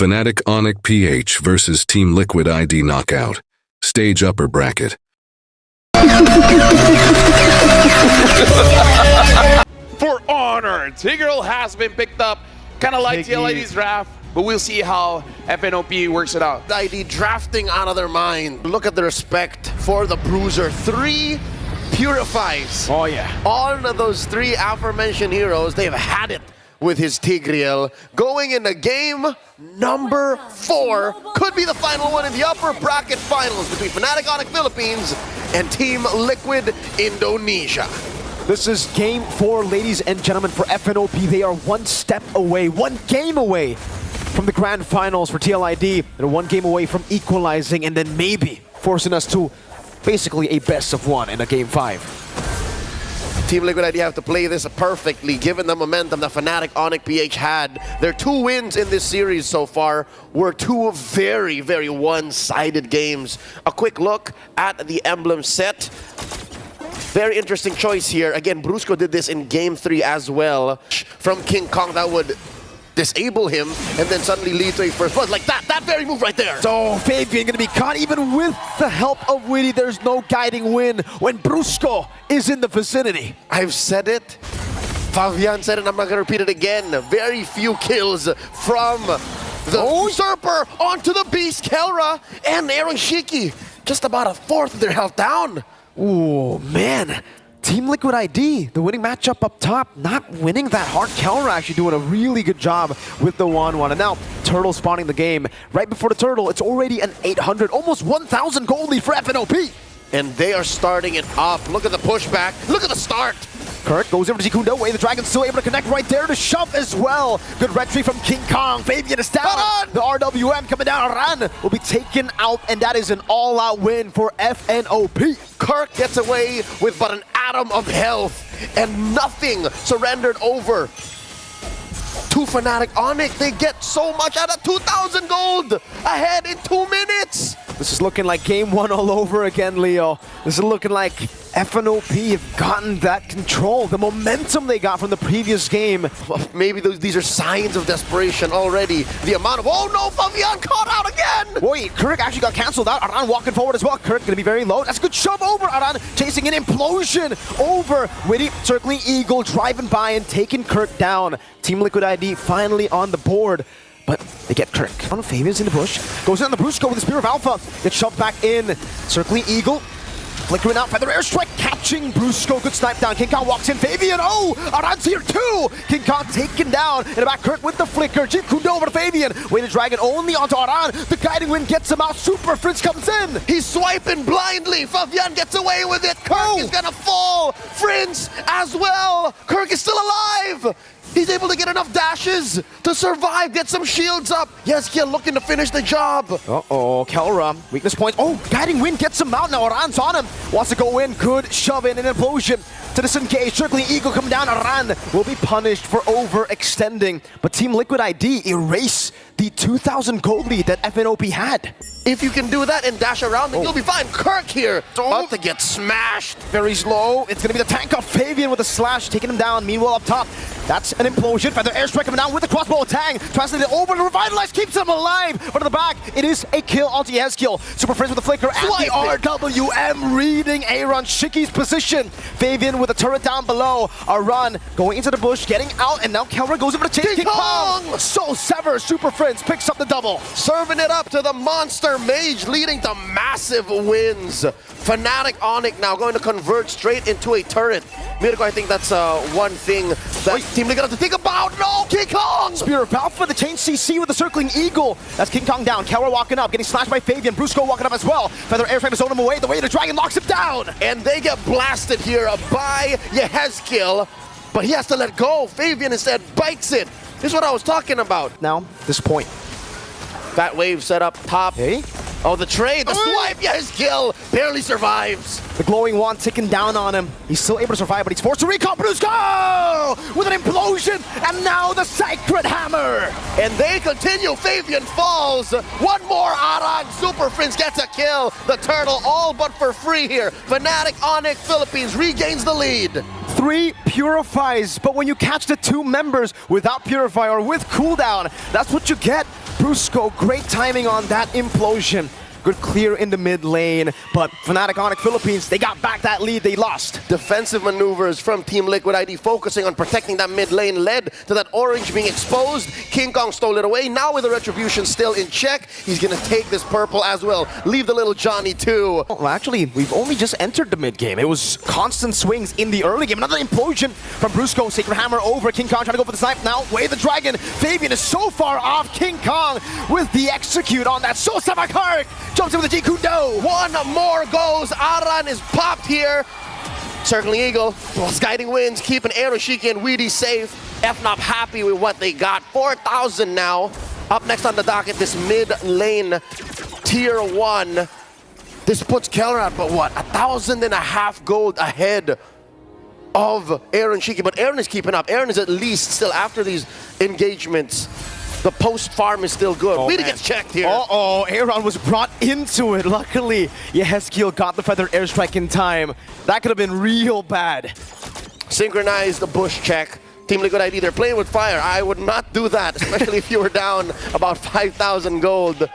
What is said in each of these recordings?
Fnatic Onyx PH versus Team Liquid ID knockout. Stage upper bracket. For honor, Tigreal has been picked up. Kind of like TLID's draft, but we'll see how FNOP works it out. ID drafting out of their mind. Look at the respect for the Bruiser. 3 purifies. Oh yeah. On those 3 aforementioned heroes, they've had it with his Tigreal. Going into game number 4. Could be the final one in the upper bracket finals between Fnatic Onyx Philippines and Team Liquid Indonesia. This is game 4, ladies and gentlemen, for FNOP. They are 1 step away, 1 game away from the grand finals for TLID. They're 1 game away from equalizing and then maybe forcing us to basically a best of 1 in a game 5. Team Liquid ID have to play this perfectly, given the momentum that Fnatic Onyx PH had. Their 2 wins in this series so far were 2 very, very one-sided games. A quick look at the Emblem set. Very interesting choice here. Again, Brusco did this in game 3 as well. From King Kong, that would disable him and then suddenly lead to a first blood. Like that very move right there. So Fabian gonna be caught even with the help of Witty. There's no guiding win when Brusco is in the vicinity. I've said it. Fabian said it, and I'm not gonna repeat it again. Very few kills from the usurper onto the beast, Kelra, and Aaron Shiki. Just about a 1/4 of their health down. Oh man, Team Liquid ID, the winning matchup up top, not winning that hard. Kelra actually doing a really good job with the 1-1. And now, Turtle spawning the game. Right before the Turtle, it's already an 800, almost 1,000 gold lead for FNOP. And they are starting it up. Look at the pushback. Look at the start. Kurt goes over to Zikundo away. The Dragon's still able to connect right there to shove as well. Good retry from King Kong. Fabian is down. The RWM coming down. Aran will be taken out, and that is an all-out win for FNOP. Kirk gets away with but an atom of health, and nothing surrendered over to Fnatic Onyx. They get so much out of 2,000 gold ahead in 2 minutes. This is looking like game 1 all over again, Leo. This is looking like FNOP have gotten that control, the momentum they got from the previous game. Maybe these are signs of desperation already. The amount of, oh no, Fabian caught out again! Wait, Kirk actually got cancelled out. Aran walking forward as well. Kirk gonna be very low. That's a good shove over. Aran chasing an implosion over. Witty circling Eagle, driving by and taking Kirk down. Team Liquid ID finally on the board. But they get Kirk. Fabian's in the bush. Goes in on the Brusco with the Spear of Alpha. Gets shoved back in. Circling Eagle. Flickering out. Feather Airstrike catching Brusco. Good snipe down. King Kong walks in. Fabian. Oh! Aran's here too! King Kong taken down. In the back, Kirk with the flicker. Jikundo over to Fabian. Weighted Dragon only onto Aran. The guiding wind gets him out. Super Fritz comes in. He's swiping blindly. Fabian gets away with it. Kirk is gonna fall. Fritz as well. Kirk is still alive. He's able to get enough dashes to survive, get some shields up. Yeskia looking to finish the job. Uh-oh, Kelra, weakness points. Oh, guiding wind gets him out now. Aran's on him. Wants to go in, good shove in an implosion to disengage. Circling Eagle come down. Aran will be punished for overextending. But Team Liquid ID erase the 2,000 gold lead that FNOP had. If you can do that and dash around, then you'll be fine. Kirk here, about to get smashed. Very slow. It's going to be the tank of Fabian with a slash, taking him down. Meanwhile, up top, that's an implosion. Feather Airstrike coming down with the crossbow tang. Translated over to Revitalize, keeps him alive. But in the back, it is a kill onto Helcurt. Super Friends with the flicker and the RWM reading Aaron Shiki's position. Fabian with a turret down below. Aran going into the bush, getting out, and now Kelra goes over to chase King Kong. So Sever, Super Friends picks up the double. Serving it up to the monster mage, leading to massive wins. Fnatic Onyx now going to convert straight into a turret. Mirko, I think that's one thing that Team Liquid have to think about. No, King Kong! Spear of Alpha, the chain CC with the circling Eagle. That's King Kong down. Kelra walking up, getting slashed by Fabian. Brusco walking up as well. Feather Airstrike has thrown him away. The way the Dragon locks him down. And they get blasted here by Yehezkiel, but he has to let go. Fabian instead bites it. This is what I was talking about. Now, this point. Fat wave set up top. Hey. Oh, the trade, the swipe, Yehezkiel barely survives. The glowing wand ticking down on him. He's still able to survive, but he's forced to recall. Brusco with an implosion, and now the Sacred Hammer. And they continue. Fabian falls. One more. Aran Super Friends gets a kill. The turtle all but for free here. Fnatic Onyx Philippines regains the lead. 3 purifies, but when you catch the 2 members without purify or with cooldown, that's what you get Brusco, great timing on that implosion. Good clear in the mid lane, but Fnatic Onyx Philippines, they got back that lead they lost. Defensive maneuvers from Team Liquid ID focusing on protecting that mid lane led to that orange being exposed. King Kong stole it away. Now with the retribution still in check, he's gonna take this purple as well. Leave the little Johnny too. Well, actually, we've only just entered the mid game. It was constant swings in the early game. Another implosion from Brusco. Sacred Hammer over. King Kong trying to go for the snipe now. Way the dragon. Fabian is so far off King Kong with the execute on that. So Samakar jumps in with the Jikundo. One more goes. Aran is popped here. Circling Eagle, guiding wins, keeping Aeroshiki and Weedy safe. FNOP happy with what they got. 4,000 now. Up next on the docket, this mid lane tier 1. This puts Keller at, but what, 1,500 gold ahead of Aaron Shiki. But Aaron is keeping up. Aaron is at least still after these engagements. The post farm is still good. Weedy gets checked here. Uh-oh, Aaron was brought into it. Luckily, Yehezkiel got the feathered airstrike in time. That could have been real bad. Synchronize the bush check. Team Liquid ID, they're playing with fire. I would not do that, especially if you were down about 5,000 gold.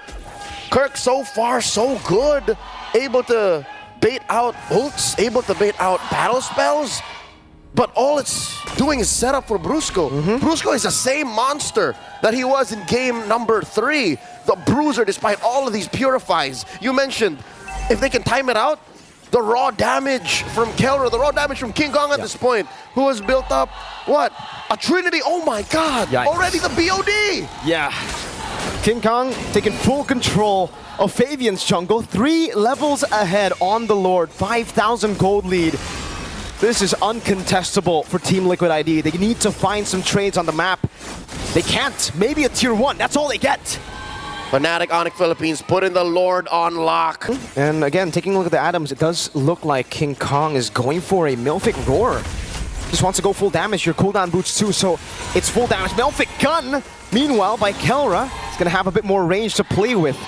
Kirk, so far, so good. Able to bait out ults, able to bait out battle spells. But all it's doing is set up for Brusco. Brusco is the same monster that he was in game number 3. The Bruiser, despite all of these purifies. You mentioned, if they can time it out, the raw damage from Kelra, the raw damage from King Kong at this point, who has built up, what? A Trinity, oh my god! Yikes. Already the BOD! Yeah. King Kong taking full control of Fabian's jungle. 3 levels ahead on the Lord. 5,000 gold lead. This is uncontestable for Team Liquid ID. They need to find some trades on the map. They can't. Maybe a tier 1. That's all they get. Fnatic Onyx Philippines putting the Lord on lock. And again, taking a look at the items, it does look like King Kong is going for a Melphic Roar. Just wants to go full damage. Your cooldown boots too, so it's full damage. Melphic Gun, meanwhile, by Kelra, is going to have a bit more range to play with.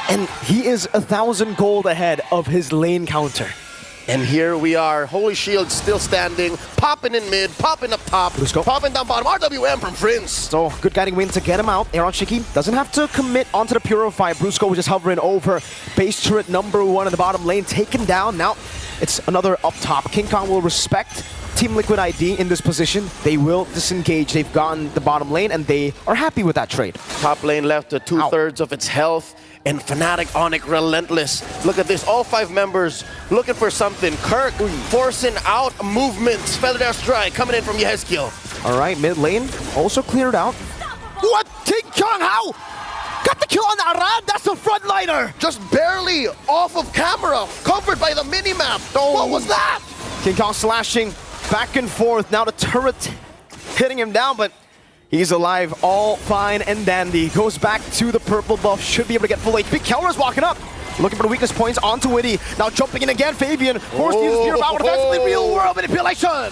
And he is 1,000 gold ahead of his lane counter. And here we are, Holy Shield still standing, popping in mid, popping up top, Brusco. popping down bottom, RWM from Prince. So, good guiding win to get him out. Aeroshiki doesn't have to commit onto the Purify. Brusco was just hovering over. Base turret number 1 in the bottom lane, taken down. Now, it's another up top. King Kong will respect Team Liquid ID in this position. They will disengage. They've gotten the bottom lane, and they are happy with that trade. Top lane left to 2/3 of its health. And Fnatic Onyx relentless. Look at this, all 5 members looking for something. Kirk forcing out movements. Feathered Airstrike coming in from Yehezkiel. All right, mid lane also cleared out. What? King Kong, how? Got the kill on Aran? That's a frontliner! Just barely off of camera, covered by the minimap. What was that? King Kong slashing back and forth. Now the turret hitting him down, but he's alive, all fine and dandy. Goes back to the purple buff, should be able to get full HP. Kelra's walking up, looking for the weakness points onto Witty. Now jumping in again, Fabian. Forced to use Gear Power defensively, real world manipulation.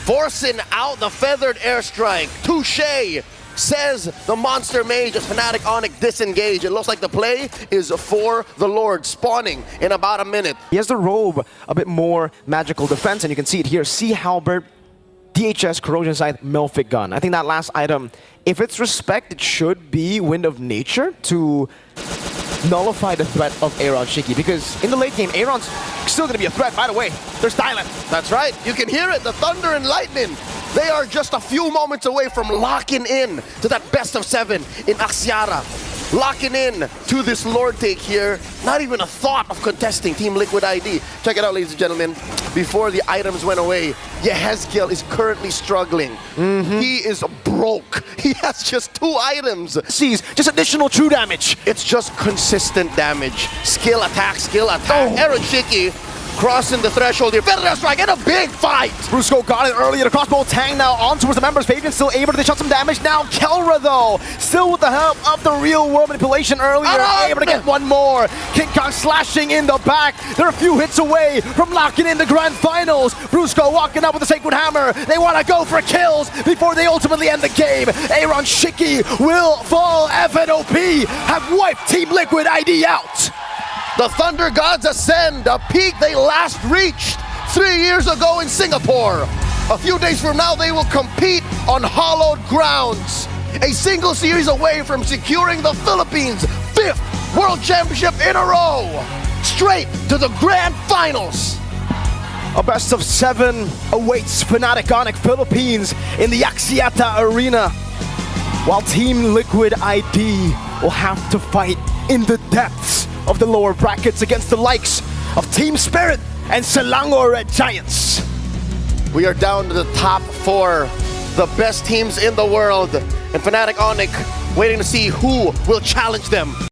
Forcing out the feathered airstrike. Touche, says the monster mage as Fnatic Onyx disengage. It looks like the play is for the Lord, spawning in about a minute. He has the robe, a bit more magical defense, and you can see it here. Sea Halberd, DHS, Corrosion Scythe, Melphic Gun. I think that last item, if it's respect, it should be Wind of Nature to nullify the threat of Aeroshiki, because in the late game, Aaron's still going to be a threat. By the way, they're silent. That's right. You can hear it, the thunder and lightning. They are just a few moments away from locking in to that best of 7 in Axiara. Locking in to this Lord take here. Not even a thought of contesting Team Liquid ID. Check it out, ladies and gentlemen. Before the items went away, Yehezkiel is currently struggling. He is broke. He has just 2 items. Sees just additional true damage. It's just consistent damage. Skill attack, skill attack. Aeroshiki crossing the threshold here. Feather Strike in a big fight. Brusco got it earlier. The crossbow tang now on towards the members. Fabian still able to dish out some damage. Now Kelra though, still with the help of the real world manipulation earlier, able to get one more. King Kong slashing in the back. They're a few hits away from locking in the grand finals. Brusco walking up with the Sacred Hammer. They want to go for kills before they ultimately end the game. Aeroshiki will fall. FNOP have wiped Team Liquid ID out. The Thunder Gods ascend, a peak they last reached 3 years ago in Singapore. A few days from now, they will compete on hallowed grounds. a single series away from securing the Philippines' 5th World Championship in a row, straight to the Grand Finals. A best of 7 awaits Fnatic Onyx Philippines in the Axiata Arena, while Team Liquid ID will have to fight in the depths of the lower brackets against the likes of Team Spirit and Selangor Red Giants. We are down to the top 4, the best teams in the world, and Fnatic Onyx waiting to see who will challenge them.